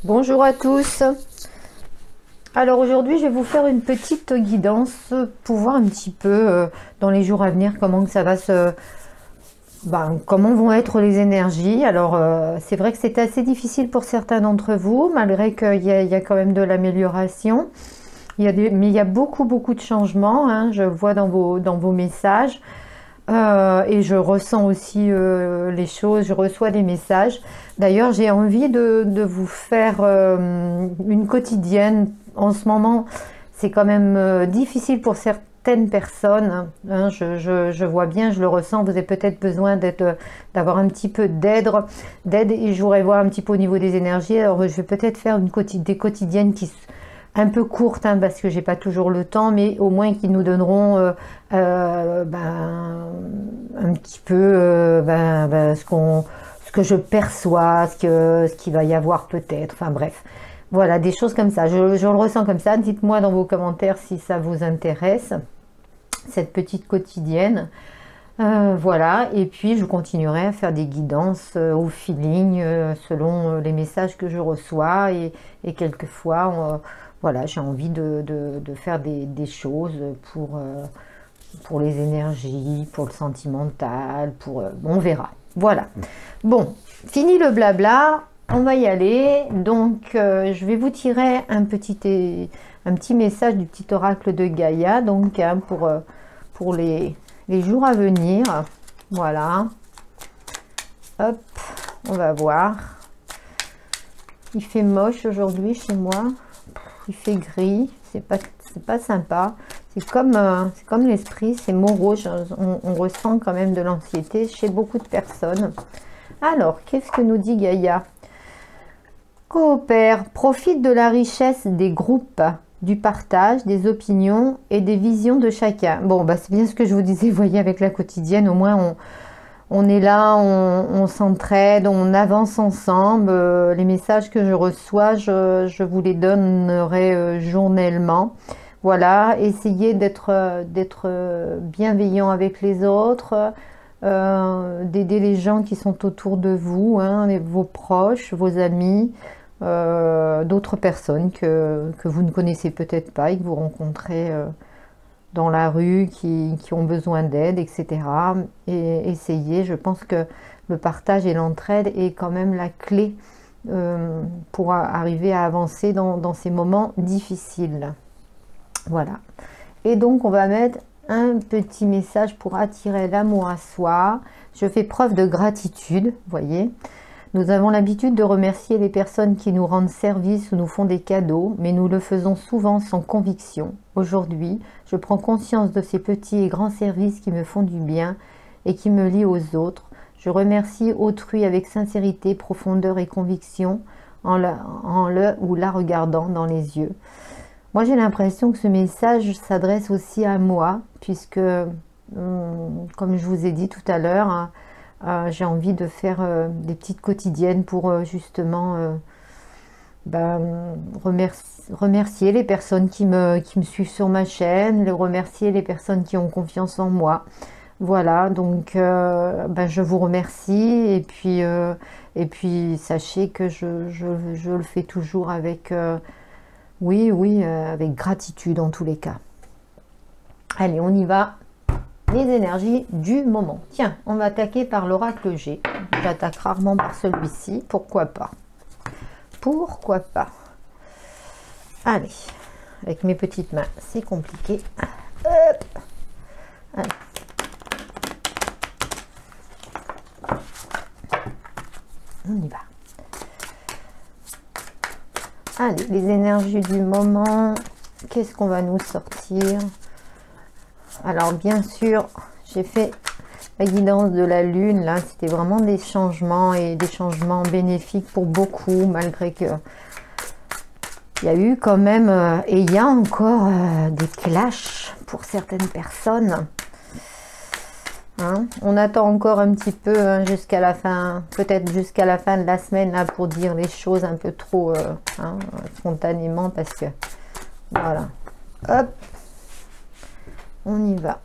Bonjour à tous. Alors aujourd'hui, je vais vous faire une petite guidance pour voir un petit peu dans les jours à venir comment que ça va comment vont être les énergies. Alors c'est vrai que c'est assez difficile pour certains d'entre vous, malgré qu'il y a quand même de l'amélioration. Mais il y a beaucoup de changements, hein, je vois dans vos messages. Et je ressens aussi les choses, je reçois des messages. D'ailleurs, j'ai envie de vous faire une quotidienne. En ce moment, c'est quand même difficile pour certaines personnes, hein. Je vois bien, je le ressens. Vous avez peut-être besoin d'avoir un petit peu d'aide, et je voudrais voir un petit peu au niveau des énergies. Alors, je vais peut-être faire des quotidiennes un peu courtes, hein, parce que j'ai pas toujours le temps, mais au moins qui nous donneront un petit peu ce que je perçois, ce qu'il va y avoir peut-être, enfin bref. Voilà, des choses comme ça. Je le ressens comme ça. Dites-moi dans vos commentaires si ça vous intéresse, cette petite quotidienne. Voilà, et puis je continuerai à faire des guidances au feeling selon les messages que je reçois, et quelquefois voilà, j'ai envie de faire des choses pour les énergies, pour le sentimental, on verra. Voilà. Bon, fini le blabla, on va y aller. Donc je vais vous tirer un petit message du petit oracle de Gaïa, donc hein, pour les jours à venir. Voilà, hop, on va voir. Il fait moche aujourd'hui chez moi, il fait gris, c'est pas sympa. C'est comme l'esprit, c'est morose. On ressent quand même de l'anxiété chez beaucoup de personnes. Alors, qu'est-ce que nous dit Gaïa? Coopère, profite de la richesse des groupes, du partage, des opinions et des visions de chacun. Bon, bah, c'est bien ce que je vous disais, vous voyez, avec la quotidienne, au moins on est là, on s'entraide, on avance ensemble. Les messages que je reçois, je vous les donnerai journellement. Voilà, essayez d'être bienveillant avec les autres, d'aider les gens qui sont autour de vous, hein, vos proches, vos amis, d'autres personnes que vous ne connaissez peut-être pas et que vous rencontrez dans la rue, qui ont besoin d'aide, etc. Et essayez, je pense que le partage et l'entraide est quand même la clé pour arriver à avancer dans ces moments difficiles. Voilà. Et donc, on va mettre un petit message pour attirer l'amour à soi. Je fais preuve de gratitude, vous voyez. Nous avons l'habitude de remercier les personnes qui nous rendent service ou nous font des cadeaux, mais nous le faisons souvent sans conviction. Aujourd'hui, je prends conscience de ces petits et grands services qui me font du bien et qui me lient aux autres. Je remercie autrui avec sincérité, profondeur et conviction en le ou la regardant dans les yeux. Moi, j'ai l'impression que ce message s'adresse aussi à moi, puisque, comme je vous ai dit tout à l'heure, j'ai envie de faire des petites quotidiennes pour justement remercier les personnes qui me suivent sur ma chaîne, remercier les personnes qui ont confiance en moi. Voilà, donc je vous remercie, et puis sachez que je le fais toujours avec... oui, avec gratitude en tous les cas. Allez, on y va. Les énergies du moment. Tiens, on va attaquer par l'oracle G. J'attaque rarement par celui-ci. Pourquoi pas? Pourquoi pas? Allez, avec mes petites mains, c'est compliqué. Hop. Allez. On y va. Allez, les énergies du moment, qu'est-ce qu'on va nous sortir? Alors, bien sûr, j'ai fait la guidance de la lune. Là, c'était vraiment des changements, et des changements bénéfiques pour beaucoup, malgré que il y a eu quand même, et il y a encore des clashs pour certaines personnes. Hein, on attend encore un petit peu, hein, jusqu'à la fin, peut-être jusqu'à la fin de la semaine, là, pour dire les choses un peu trop spontanément, parce que voilà. Hop, on y va.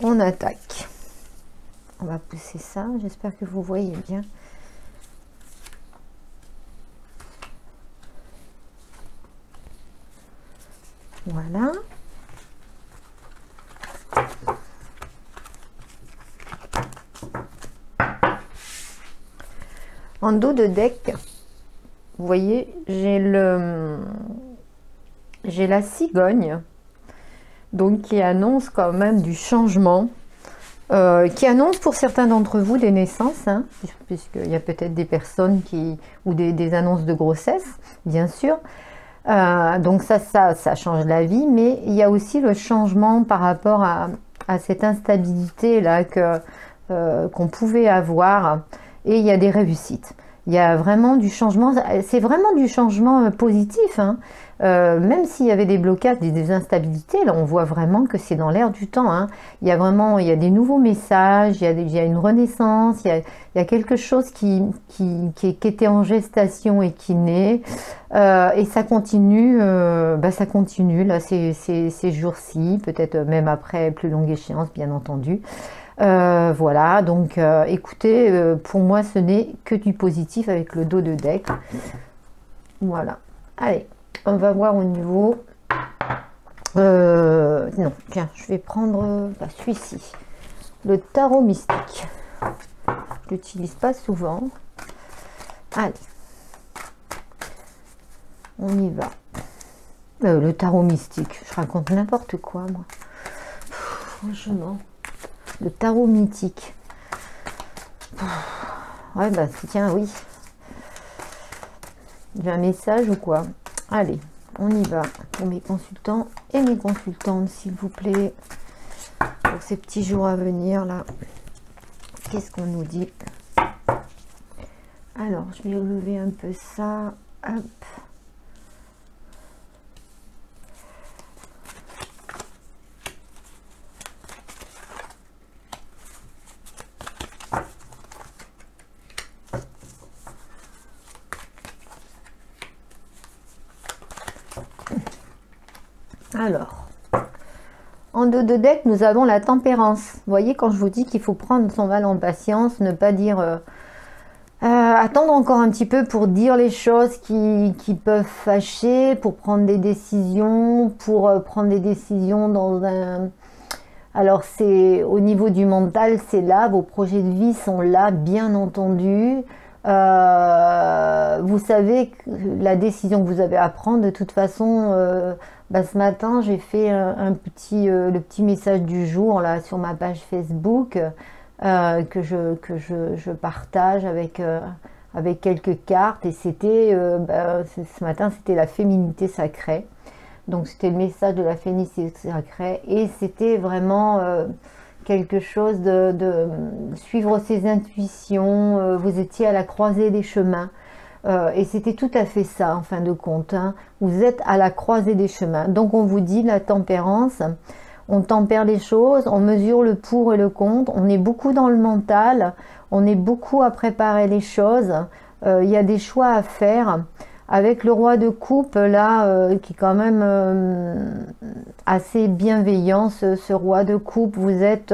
On attaque. On va pousser ça. J'espère que vous voyez bien. Voilà. En dos de deck, vous voyez, j'ai la cigogne, donc qui annonce quand même du changement, qui annonce pour certains d'entre vous des naissances, hein, puisqu'il y a peut-être des personnes ou des annonces de grossesse, bien sûr. Donc ça change la vie, mais il y a aussi le changement par rapport à cette instabilité là qu'on pouvait avoir, et il y a des réussites. Il y a vraiment du changement, c'est vraiment du changement positif, hein. Même s'il y avait des blocages, des instabilités, là on voit vraiment que c'est dans l'air du temps, hein. Il y a des nouveaux messages, il y a une renaissance, il y a quelque chose qui était en gestation et qui naît, et ça continue, ça continue là ces jours-ci, peut-être même après plus longue échéance, bien entendu. Voilà, donc écoutez, pour moi ce n'est que du positif avec le dos de deck. Voilà, allez, on va voir au niveau non, tiens, je vais prendre celui-ci, le tarot mystique. Je l'utilise pas souvent. Allez, on y va. Le tarot mystique, je raconte n'importe quoi moi, franchement. Le tarot mythique. Ouais, tiens, oui. J'ai un message ou quoi? Allez, on y va. Pour mes consultants et mes consultantes, s'il vous plaît. Pour ces petits jours à venir, là. Qu'est-ce qu'on nous dit? Alors, je vais relever un peu ça. Hop. Alors, en dos de deck, nous avons la tempérance. Vous voyez, quand je vous dis qu'il faut prendre son mal en patience, ne pas dire... attendre encore un petit peu pour dire les choses qui peuvent fâcher, pour prendre des décisions, dans un... Alors, c'est au niveau du mental, c'est là, vos projets de vie sont là, bien entendu. Vous savez que la décision que vous avez à prendre, de toute façon... ce matin, j'ai fait le petit message du jour là sur ma page Facebook que je partage avec quelques cartes, et c'était ce matin, c'était la féminité sacrée. Donc c'était le message de la féminité sacrée, et c'était vraiment quelque chose de suivre ses intuitions. Vous étiez à la croisée des chemins. Et c'était tout à fait ça en fin de compte, hein. Vous êtes à la croisée des chemins. Donc on vous dit la tempérance, on tempère les choses, on mesure le pour et le contre, on est beaucoup dans le mental, on est beaucoup à préparer les choses, il y a des choix à faire. Avec le roi de coupe là, qui est quand même assez bienveillant, ce roi de coupe, vous êtes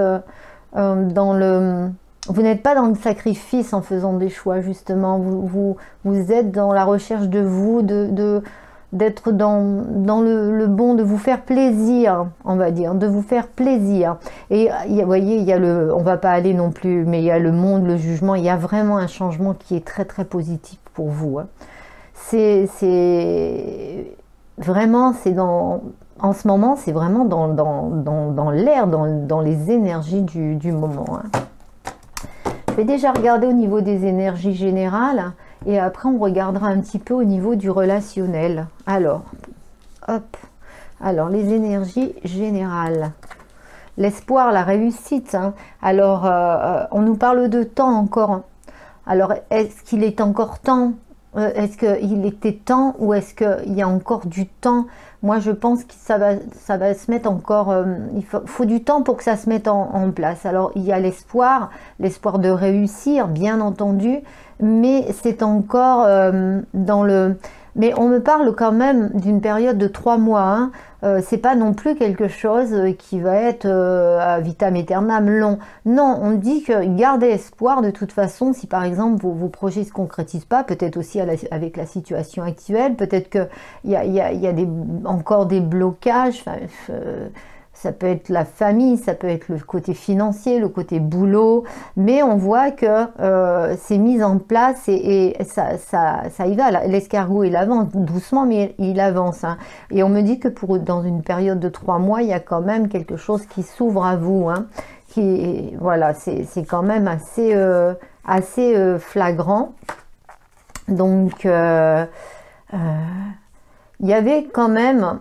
dans le... Vous n'êtes pas dans le sacrifice en faisant des choix, justement. Vous êtes dans la recherche de vous, d'être dans le bon, de vous faire plaisir, on va dire, de vous faire plaisir. Et vous voyez, il y a on va pas aller non plus, mais il y a le monde, le jugement, il y a vraiment un changement qui est très très positif pour vous, hein. C'est vraiment, en ce moment, c'est vraiment dans l'air, dans les énergies du moment, hein. Je vais déjà regarder au niveau des énergies générales, et après on regardera un petit peu au niveau du relationnel. Alors, hop, alors les énergies générales. L'espoir, la réussite, hein. Alors, on nous parle de temps encore. Alors, est-ce qu'il est encore temps? Est-ce qu'il était temps, ou est-ce qu'il y a encore du temps? Moi, je pense que ça va se mettre encore... il faut du temps pour que ça se mette en place. Alors, il y a l'espoir de réussir, bien entendu, mais c'est encore dans le... Mais on me parle quand même d'une période de 3 mois. Hein. C'est pas non plus quelque chose qui va être à vitam aeternam long. Non, on me dit que gardez espoir de toute façon. Si par exemple vos projets se concrétisent pas, peut-être aussi avec la situation actuelle, peut-être qu'il y a encore des blocages. Enfin, ça peut être la famille, ça peut être le côté financier, le côté boulot, mais on voit que c'est mis en place et ça y va. L'escargot, il avance doucement, mais il avance. Hein. Et on me dit que dans une période de 3 mois, il y a quand même quelque chose qui s'ouvre à vous. Hein, voilà, c'est quand même assez flagrant. Donc, il y avait quand même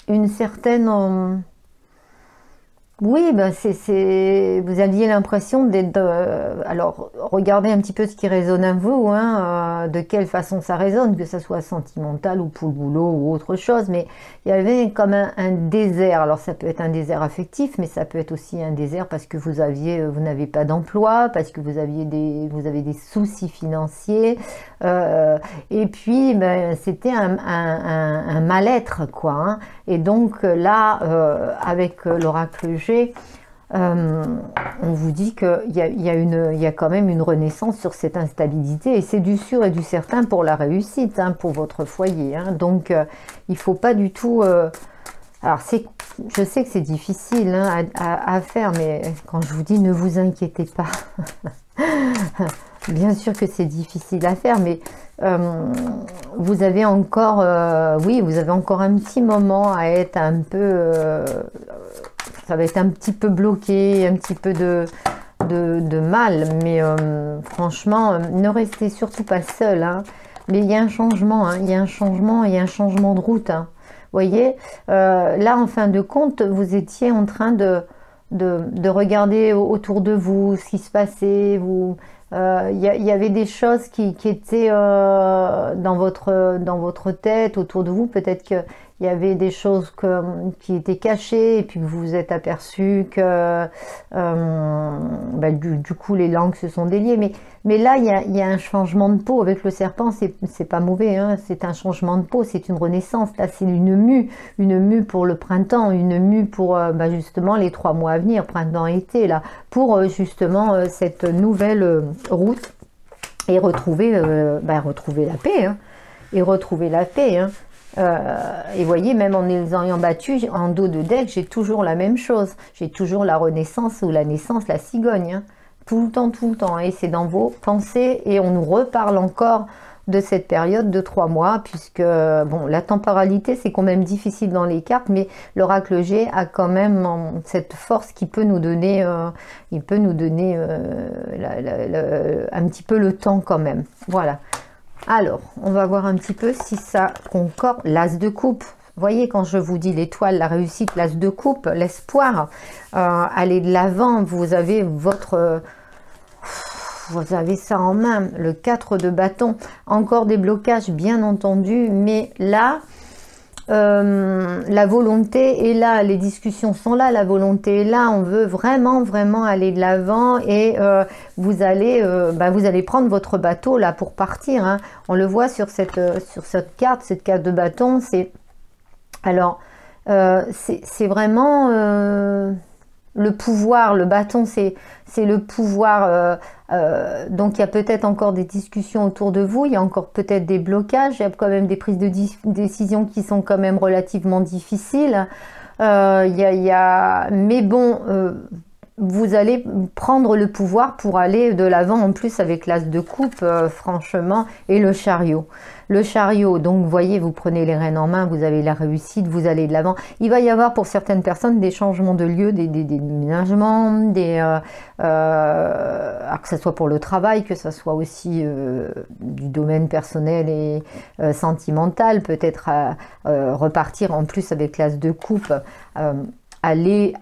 une certaine... Oui, ben vous aviez l'impression d'être... alors, regardez un petit peu ce qui résonne à vous, hein, de quelle façon ça résonne, que ça soit sentimental ou pour le boulot ou autre chose, mais il y avait comme un désert. Alors, ça peut être un désert affectif, mais ça peut être aussi un désert parce que vous n'avez pas d'emploi, parce que vous avez des soucis financiers, et puis, ben, c'était un mal-être, quoi. Hein. Et donc, là, avec l'oracle G, on vous dit qu'il y a quand même une renaissance sur cette instabilité et c'est du sûr et du certain pour la réussite, hein, pour votre foyer. Hein. Donc, il ne faut pas du tout... alors, je sais que c'est difficile, hein, à faire, mais quand je vous dis ne vous inquiétez pas, bien sûr que c'est difficile à faire, mais vous avez encore, oui, vous avez encore un petit moment à être un peu... ça va être un petit peu bloqué, un petit peu de mal, mais franchement, ne restez surtout pas seul. Hein. Mais il y a un changement, hein, il y a un changement de route. Hein. Vous voyez, là, en fin de compte, vous étiez en train de regarder autour de vous ce qui se passait. Il y avait des choses qui étaient dans votre tête, autour de vous. Peut-être qu'il y avait des choses qui étaient cachées et puis que vous vous êtes aperçu que du coup les langues se sont déliées. Mais là, il y a un changement de peau. Avec le serpent, c'est pas mauvais. Hein, c'est un changement de peau, c'est une renaissance. Là, c'est une mue pour le printemps, une mue pour justement les 3 mois à venir, printemps-été, là, pour justement cette nouvelle route et retrouver la paix. Hein, et retrouver la paix. Hein. Et voyez, même en les ayant battus en dos de deck, j'ai toujours la même chose. J'ai toujours la renaissance ou la naissance, la cigogne. Hein. Tout le temps. Et c'est dans vos pensées. Et on nous reparle encore de cette période de 3 mois, puisque bon, la temporalité, c'est quand même difficile dans les cartes, mais l'oracle G a quand même cette force qui peut nous donner, un petit peu le temps quand même. Voilà. Alors, on va voir un petit peu si ça concorde. L'as de coupe. Vous voyez, quand je vous dis l'étoile, la réussite, l'as de coupe, l'espoir, aller de l'avant, vous avez ça en main, le 4 de bâton. Encore des blocages, bien entendu, mais là, la volonté est là, les discussions sont là, la volonté est là, on veut vraiment aller de l'avant et vous allez prendre votre bateau là pour partir. Hein. On le voit sur cette carte de bâton. C'est vraiment le pouvoir, le bâton, c'est le pouvoir. Donc il y a peut-être encore des discussions autour de vous, il y a encore peut-être des blocages, il y a quand même des prises de décision qui sont quand même relativement difficiles. Mais bon, vous allez prendre le pouvoir pour aller de l'avant, en plus avec l'as de coupe, franchement, et le chariot. Le chariot, donc vous voyez, vous prenez les rênes en main, vous avez la réussite, vous allez de l'avant. Il va y avoir pour certaines personnes des changements de lieu, des déménagements, alors que ce soit pour le travail, que ce soit aussi du domaine personnel et sentimental, peut-être repartir en plus avec l'as de coupe, aller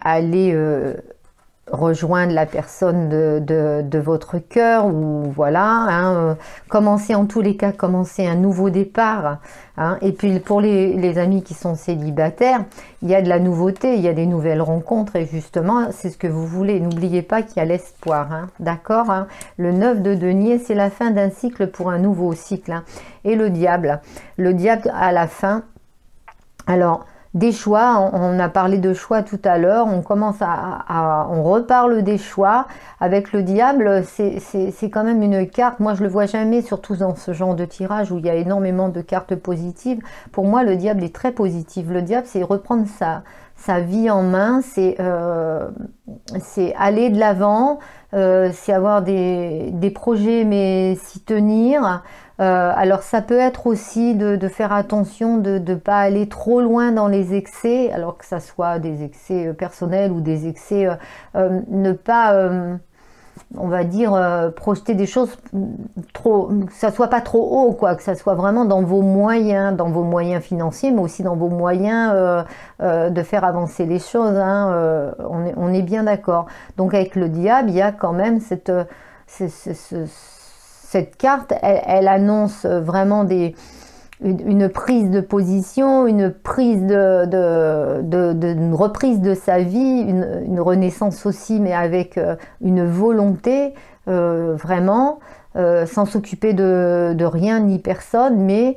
rejoindre la personne de votre cœur, ou voilà, hein, commencer en tous les cas, commencer un nouveau départ, hein. Et puis pour les amis qui sont célibataires, il y a de la nouveauté, il y a des nouvelles rencontres, et justement c'est ce que vous voulez. N'oubliez pas qu'il y a l'espoir, hein, d'accord, hein. Le 9 de denier, c'est la fin d'un cycle pour un nouveau cycle, hein. Et le diable à la fin, alors des choix, on a parlé de choix tout à l'heure, on commence on reparle des choix. Avec le diable, c'est quand même une carte, moi je le vois jamais, surtout dans ce genre de tirage où il y a énormément de cartes positives. Pour moi, le diable est très positif. Le diable, c'est reprendre sa vie en main, c'est aller de l'avant, c'est avoir des projets, mais s'y tenir. Alors ça peut être aussi de faire attention de ne pas aller trop loin dans les excès, alors que ça soit des excès personnels ou des excès, ne pas, on va dire, projeter des choses trop, que ça soit pas trop haut, quoi, que ça soit vraiment dans vos moyens financiers, mais aussi dans vos moyens de faire avancer les choses, hein, on est bien d'accord. Donc avec le diable, il y a quand même cette carte, elle annonce vraiment une prise de position, une reprise de sa vie, une renaissance aussi, mais avec une volonté vraiment, sans s'occuper de rien ni personne, mais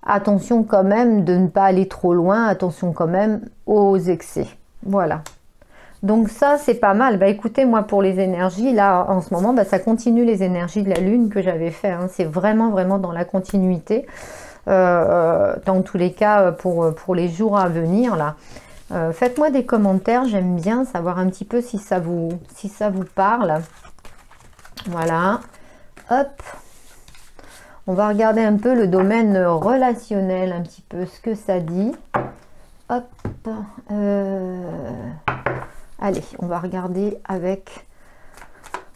attention quand même de ne pas aller trop loin, attention quand même aux excès. Voilà. Donc ça, c'est pas mal. Bah écoutez, moi pour les énergies, là en ce moment, bah, ça continue les énergies de la Lune que j'avais fait, hein. C'est vraiment dans la continuité. Dans tous les cas, pour les jours à venir, là. Faites-moi des commentaires, j'aime bien savoir un petit peu si ça vous parle. Voilà. Hop. On va regarder un peu le domaine relationnel, un petit peu ce que ça dit. Hop. Allez, on va regarder avec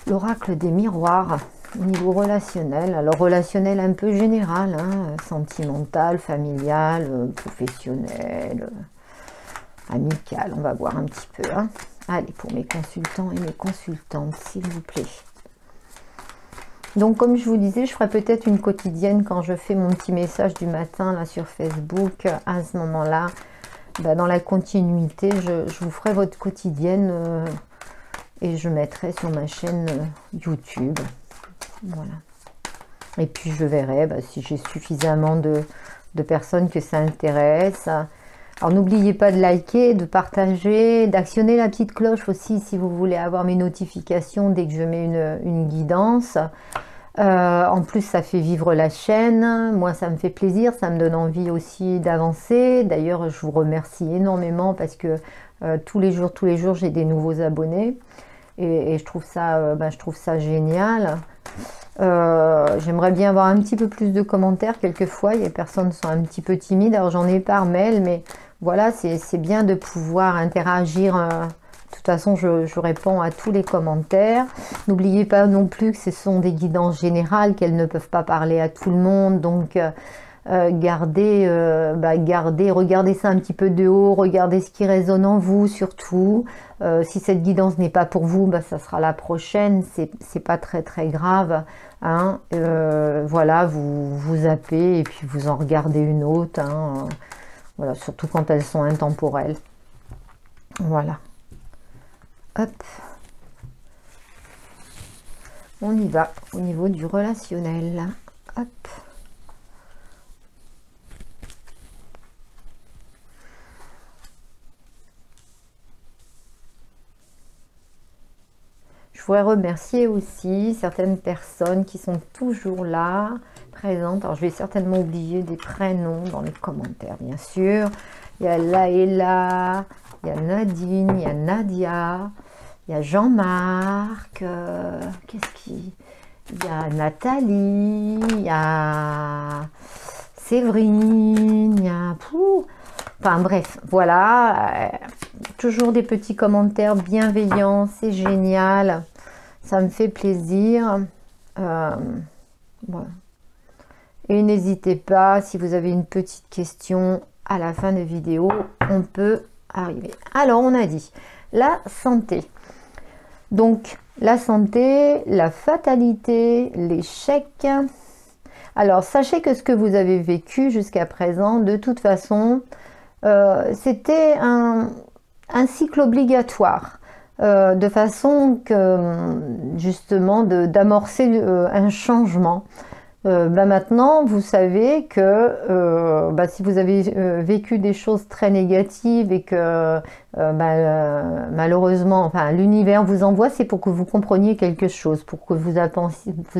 l'oracle des miroirs au niveau relationnel. Alors relationnel un peu général, hein, sentimental, familial, professionnel, amical. On va voir un petit peu, hein. Allez, pour mes consultants et mes consultantes, s'il vous plaît. Donc comme je vous disais, je ferai peut-être une quotidienne quand je fais mon petit message du matin là sur Facebook. À ce moment-là, bah, dans la continuité, je vous ferai votre quotidienne et je mettrai sur ma chaîne YouTube. Voilà. Et puis je verrai bah, si j'ai suffisamment de personnes que ça intéresse. Alors n'oubliez pas de liker, de partager, d'actionner la petite cloche aussi si vous voulez avoir mes notifications dès que je mets une guidance. En plus, ça fait vivre la chaîne. Moi, ça me fait plaisir, ça me donne envie aussi d'avancer. D'ailleurs, je vous remercie énormément parce que tous les jours, j'ai des nouveaux abonnés. Et je trouve ça génial. J'aimerais bien avoir un petit peu plus de commentaires. Quelquefois, les personnes sont un petit peu timides. Alors, j'en ai par mail, mais voilà, c'est bien de pouvoir interagir. De toute façon, je réponds à tous les commentaires. N'oubliez pas non plus que ce sont des guidances générales, qu'elles ne peuvent pas parler à tout le monde. Donc, regardez ça un petit peu de haut, regardez ce qui résonne en vous surtout. Si cette guidance n'est pas pour vous, bah, ça sera la prochaine. C'est pas très grave, hein. Voilà, vous zappez et puis vous en regardez une autre, hein. Voilà, surtout quand elles sont intemporelles. Voilà. Hop. On y va au niveau du relationnel. Hop. Je voudrais remercier aussi certaines personnes qui sont toujours là, présentes. Alors, je vais certainement oublier des prénoms dans les commentaires, bien sûr. Il y a Laëla, il y a Nadine, il y a Nadia, il y a Jean-Marc, il y a Nathalie, il y a Séverine, il y a... Enfin bref, voilà, toujours des petits commentaires bienveillants, c'est génial, ça me fait plaisir. Voilà. Et n'hésitez pas, si vous avez une petite question à la fin de vidéo, on peut arriver. Alors, on a dit la santé. Donc, la santé, la fatalité, l'échec. Alors, sachez que ce que vous avez vécu jusqu'à présent, de toute façon, c'était un cycle obligatoire. De façon que, justement, d'amorcer un changement. Maintenant, vous savez que si vous avez vécu des choses très négatives et que malheureusement, enfin, l'univers vous envoie, c'est pour que vous compreniez quelque chose, pour que vous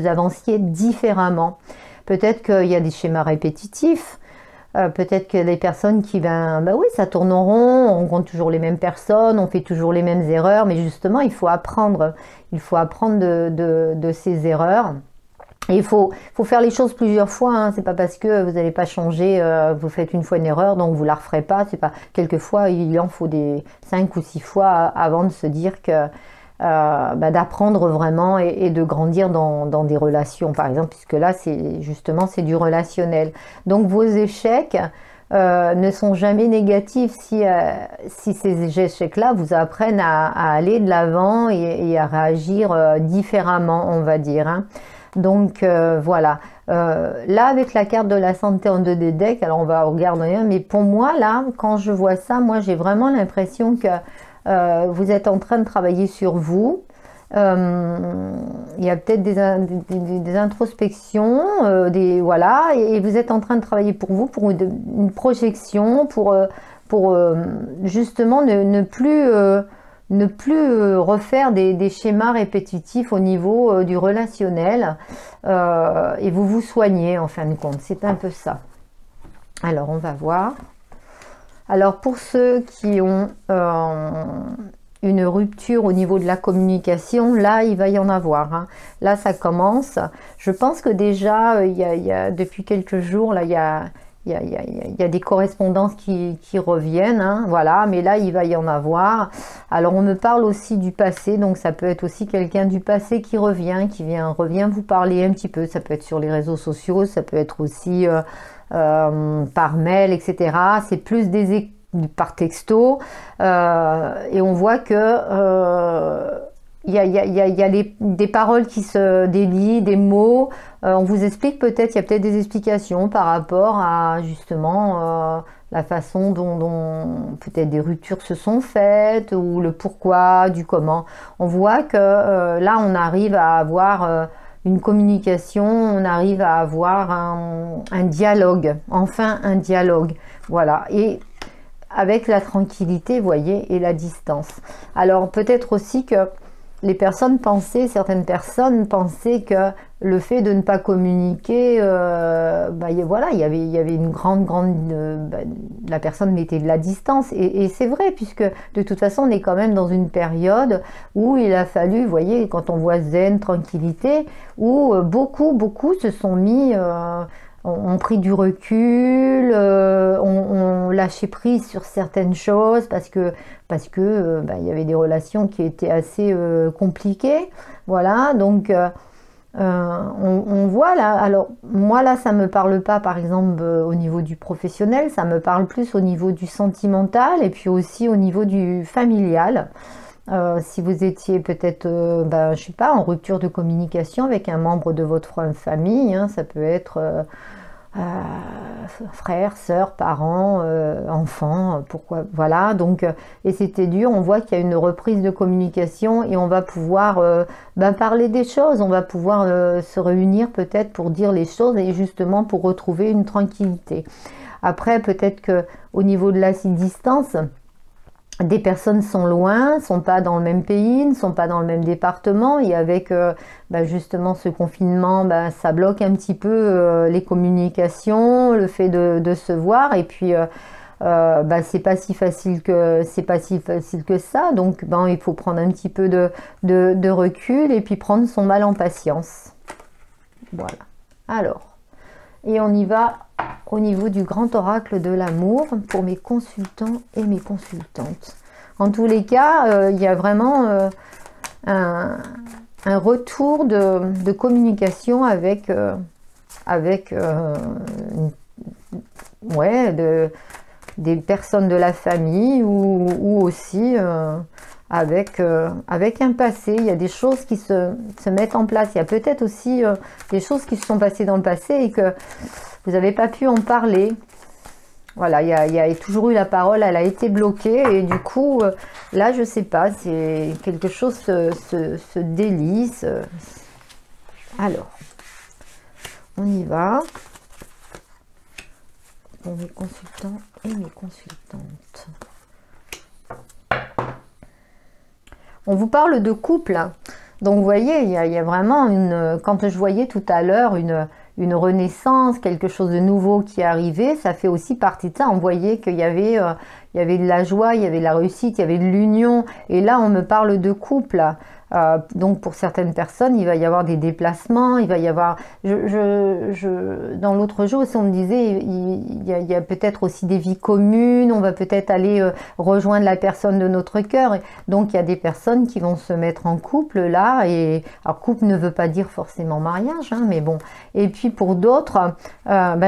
avanciez différemment. Peut-être qu'il y a des schémas répétitifs, peut-être qu'il y a des personnes qui, oui, ça tourne en rond, on compte toujours les mêmes personnes, on fait toujours les mêmes erreurs, mais justement, il faut apprendre de ces erreurs. Et il faut faire les choses plusieurs fois, hein. C'est pas parce que vous n'allez pas changer, vous faites une fois une erreur, donc vous la referez pas. C'est pas, quelquefois, il en faut des 5 ou 6 fois avant de se dire que d'apprendre vraiment et de grandir dans des relations, par exemple, puisque là, c'est du relationnel. Donc vos échecs ne sont jamais négatifs si ces échecs-là vous apprennent à aller de l'avant et à réagir différemment, on va dire, hein. Donc voilà, là avec la carte de la santé en 2D deck, alors on va regarder, mais pour moi là, quand je vois ça, moi j'ai vraiment l'impression que vous êtes en train de travailler sur vous. Il y a peut-être des introspections, voilà, et vous êtes en train de travailler pour vous, pour une projection, pour justement ne plus refaire des schémas répétitifs au niveau du relationnel, et vous soignez en fin de compte. C'est un peu ça. Alors, on va voir. Alors, pour ceux qui ont une rupture au niveau de la communication, là, il va y en avoir, hein. Là, ça commence. Je pense que déjà, depuis quelques jours, là, il y a des correspondances qui reviennent, hein, voilà, mais là, il va y en avoir. Alors, on me parle aussi du passé, donc ça peut être aussi quelqu'un du passé qui revient vous parler un petit peu. Ça peut être sur les réseaux sociaux, ça peut être aussi par mail, etc. C'est plus par texto, et on voit que il y a des paroles qui se délient, des mots. On vous explique peut-être, il y a peut-être des explications par rapport à justement la façon dont peut-être des ruptures se sont faites, ou le pourquoi, du comment. On voit que là, on arrive à avoir une communication, on arrive à avoir un dialogue, enfin un dialogue. Voilà. Et avec la tranquillité, vous voyez, et la distance. Alors peut-être aussi que certaines personnes pensaient que le fait de ne pas communiquer, voilà, il y avait une grande, la personne mettait de la distance, et c'est vrai, puisque de toute façon, on est quand même dans une période où il a fallu, vous voyez, quand on voit zen, tranquillité, où beaucoup se sont mis... ont pris du recul, ont lâché prise sur certaines choses parce que il y avait des relations qui étaient assez compliquées. Voilà, donc on voit là. Alors moi là, ça me parle pas, par exemple, au niveau du professionnel, ça me parle plus au niveau du sentimental et puis aussi au niveau du familial. Si vous étiez peut-être, je sais pas, en rupture de communication avec un membre de votre famille, hein, ça peut être frères, sœurs, parents, enfants, pourquoi, voilà, donc, et c'était dur. On voit qu'il y a une reprise de communication et on va pouvoir parler des choses, on va pouvoir se réunir peut-être pour dire les choses et justement pour retrouver une tranquillité. Après, peut-être que au niveau de la distance, des personnes sont loin, sont pas dans le même pays, ne sont pas dans le même département, et avec justement ce confinement, ça bloque un petit peu les communications, le fait de se voir, et puis c'est pas si facile que ça, donc il faut prendre un petit peu de recul et puis prendre son mal en patience. Voilà. Alors, et on y va au niveau du grand oracle de l'amour pour mes consultants et mes consultantes. En tous les cas, il y a vraiment un retour de communication avec des personnes de la famille ou aussi avec un passé. Il y a des choses qui se mettent en place. Il y a peut-être aussi des choses qui se sont passées dans le passé et que vous n'avez pas pu en parler. Voilà, il y a toujours eu la parole, elle a été bloquée et du coup, là, je sais pas, c'est quelque chose se délise. Alors, on y va. Pour mes consultants et mes consultantes. On vous parle de couple. Donc, vous voyez, il y a vraiment une... Quand je voyais tout à l'heure une renaissance, quelque chose de nouveau qui est arrivé, ça fait aussi partie de ça. On voyait qu'il y avait de la joie, il y avait de la réussite, il y avait de l'union. Et là, on me parle de couple. Donc pour certaines personnes, il va y avoir des déplacements, il va y avoir... dans l'autre jour aussi, on me disait, il y a peut-être aussi des vies communes, on va peut-être aller rejoindre la personne de notre cœur. Donc il y a des personnes qui vont se mettre en couple là. Et alors couple ne veut pas dire forcément mariage, hein, mais bon. Et puis pour d'autres,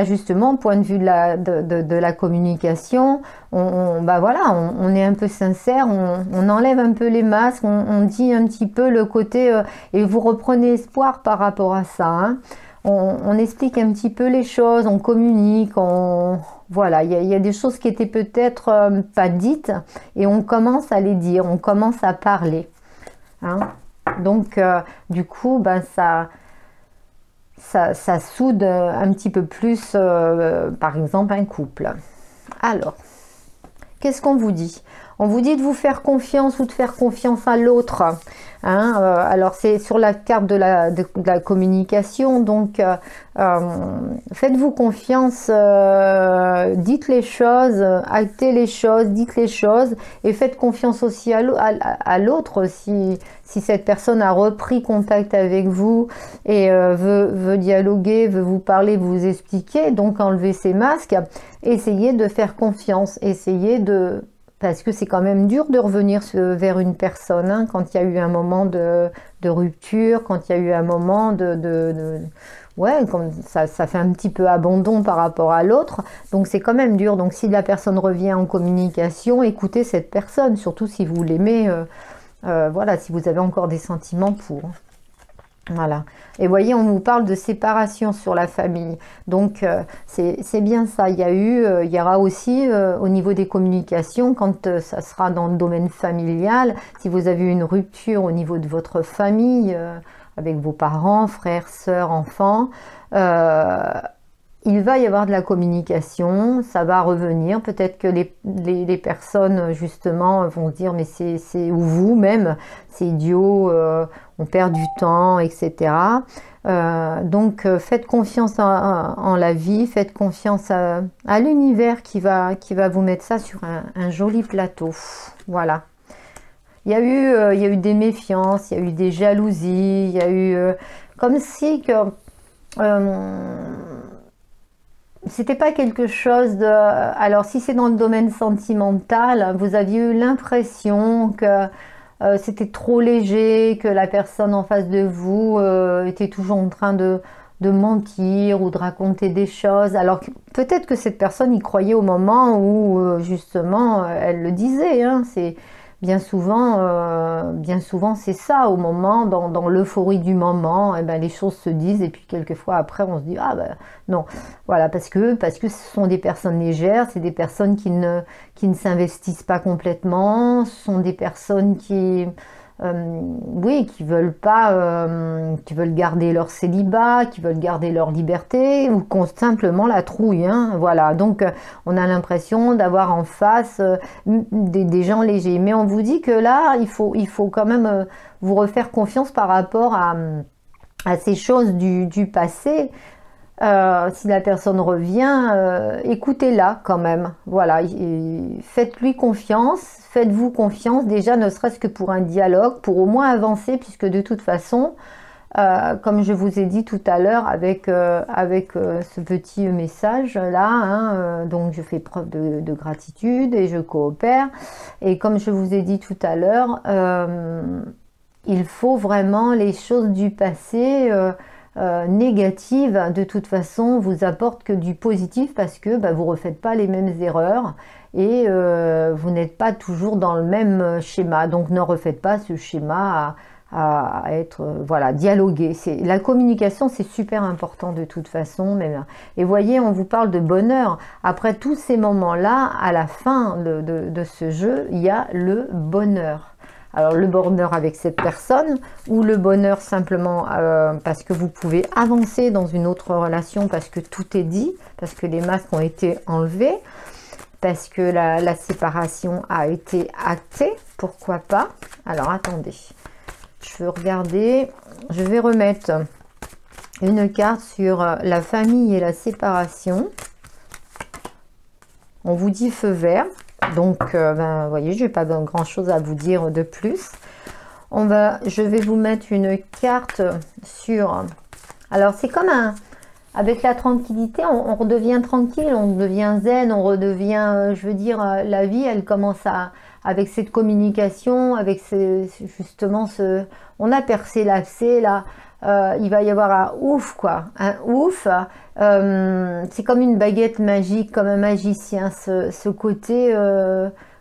justement, point de vue de la communication, on est un peu sincère, on enlève un peu les masques, on dit un petit peu le côté et vous reprenez espoir par rapport à ça, hein. On explique un petit peu les choses, on communique, voilà, il y a des choses qui étaient peut-être pas dites et on commence à les dire, on commence à parler, hein. Donc du coup ça soude un petit peu plus par exemple un couple. Alors, qu'est-ce qu'on vous dit? On vous dit de vous faire confiance ou de faire confiance à l'autre. Hein, alors, c'est sur la carte de la communication. Donc, faites-vous confiance, dites les choses, actez les choses, dites les choses. Et faites confiance aussi à l'autre. Si cette personne a repris contact avec vous et veut dialoguer, veut vous parler, vous expliquer, donc enlevez ces masques. Essayez de faire confiance. Essayez de... Parce que c'est quand même dur de revenir vers une personne, hein, quand il y a eu un moment de rupture, quand il y a eu un moment ouais, comme ça fait un petit peu abandon par rapport à l'autre. Donc c'est quand même dur. Donc si la personne revient en communication, écoutez cette personne, surtout si vous l'aimez, voilà, si vous avez encore des sentiments pour... Voilà. Et voyez, on nous parle de séparation sur la famille. Donc, c'est bien ça. Il y aura aussi, au niveau des communications, quand ça sera dans le domaine familial, si vous avez une rupture au niveau de votre famille, avec vos parents, frères, sœurs, enfants, il va y avoir de la communication, ça va revenir. Peut-être que les personnes, justement, vont se dire, mais c'est ou vous-même, c'est idiot, on perd du temps, etc. Donc, faites confiance en la vie, faites confiance à l'univers qui va vous mettre ça sur un joli plateau. Voilà. Il y a eu des méfiances, il y a eu des jalousies, il y a eu... comme si que... c'était pas quelque chose de... Alors, si c'est dans le domaine sentimental, vous aviez eu l'impression que c'était trop léger, que la personne en face de vous était toujours en train de mentir ou de raconter des choses. Alors, peut-être que cette personne y croyait au moment où, justement, elle le disait, hein. C'est... Bien souvent c'est ça, au moment, dans l'euphorie du moment, et ben, les choses se disent et puis quelquefois après on se dit ah ben non, voilà, parce que ce sont des personnes légères, c'est des personnes qui ne s'investissent pas complètement, ce sont des personnes qui qui veulent pas, qui veulent garder leur célibat, qui veulent garder leur liberté ou qui ont simplement la trouille, hein, voilà. Donc on a l'impression d'avoir en face des gens légers, mais on vous dit que là il faut quand même vous refaire confiance par rapport à ces choses du passé. Si la personne revient, écoutez-la quand même. Voilà, faites-lui confiance, faites-vous confiance déjà, ne serait-ce que pour un dialogue, pour au moins avancer, puisque de toute façon, comme je vous ai dit tout à l'heure avec ce petit message là, hein, donc je fais preuve de gratitude et je coopère. Et comme je vous ai dit tout à l'heure, il faut vraiment les choses du passé négatives, de toute façon, vous apportent que du positif parce que vous ne refaites pas les mêmes erreurs et vous n'êtes pas toujours dans le même schéma. Donc ne refaites pas ce schéma à être, voilà, dialoguer. La communication, c'est super important de toute façon. Même, et voyez, on vous parle de bonheur. Après tous ces moments-là, à la fin de ce jeu, il y a le bonheur. Alors le bonheur avec cette personne ou le bonheur simplement parce que vous pouvez avancer dans une autre relation parce que tout est dit, parce que les masques ont été enlevés, parce que la séparation a été actée, pourquoi pas. Alors attendez, je veux regarder, je vais remettre une carte sur la famille et la séparation. On vous dit feu vert. Donc, vous voyez, je n'ai pas grand chose à vous dire de plus. Je vais vous mettre une carte sur... Alors, c'est comme avec la tranquillité, on redevient tranquille, on devient zen, on redevient, je veux dire, la vie, elle commence avec cette communication, avec justement on a percé l'abcès là. Il va y avoir un ouf, quoi, un ouf. C'est comme une baguette magique, comme un magicien, ce côté,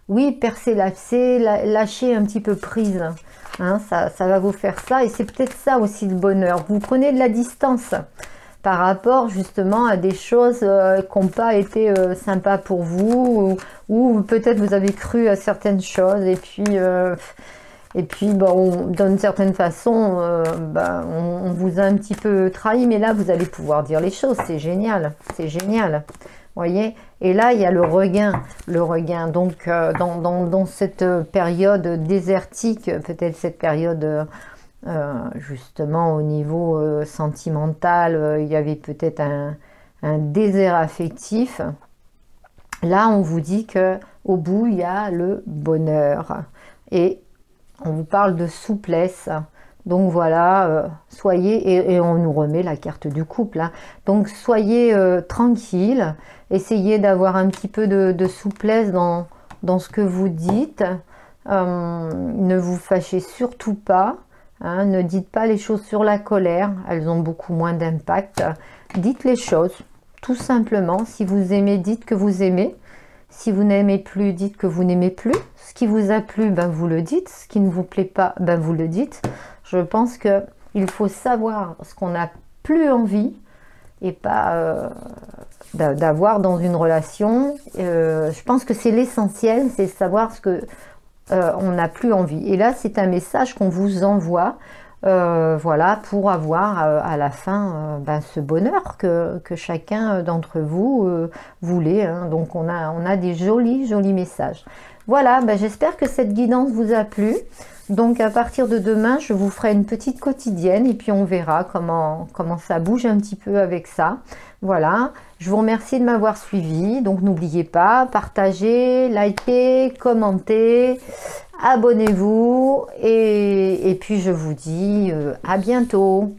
oui, percer l'abcès, lâcher un petit peu prise, hein, ça va vous faire ça, et c'est peut-être ça aussi le bonheur. Vous prenez de la distance par rapport justement à des choses qui n'ont pas été sympas pour vous, ou peut-être vous avez cru à certaines choses, et puis, bon, d'une certaine façon, on vous a un petit peu trahi, mais là, vous allez pouvoir dire les choses. C'est génial, c'est génial. Vous voyez? Et là, il y a le regain. Le regain. Donc, dans cette période désertique, peut-être cette période, justement, au niveau sentimental, il y avait peut-être un désert affectif. Là, on vous dit qu'au bout, il y a le bonheur. Et on vous parle de souplesse, donc voilà, soyez, et on nous remet la carte du couple, hein. Donc soyez tranquille, essayez d'avoir un petit peu de souplesse dans ce que vous dites, ne vous fâchez surtout pas, hein, ne dites pas les choses sur la colère, elles ont beaucoup moins d'impact, dites les choses, tout simplement. Si vous aimez, dites que vous aimez. Si vous n'aimez plus, dites que vous n'aimez plus. Ce qui vous a plu, ben vous le dites. Ce qui ne vous plaît pas, ben vous le dites. Je pense qu'il faut savoir ce qu'on n'a plus envie et pas d'avoir dans une relation. Je pense que c'est l'essentiel, c'est savoir ce que on n'a plus envie. Et là, c'est un message qu'on vous envoie. Voilà, pour avoir à la fin ce bonheur que chacun d'entre vous voulait, hein. Donc on a des jolis messages. Voilà, j'espère que cette guidance vous a plu. Donc à partir de demain, je vous ferai une petite quotidienne et puis on verra comment ça bouge un petit peu avec ça. Voilà, je vous remercie de m'avoir suivi. Donc n'oubliez pas, partagez, likez, commentez, abonnez-vous et puis je vous dis à bientôt.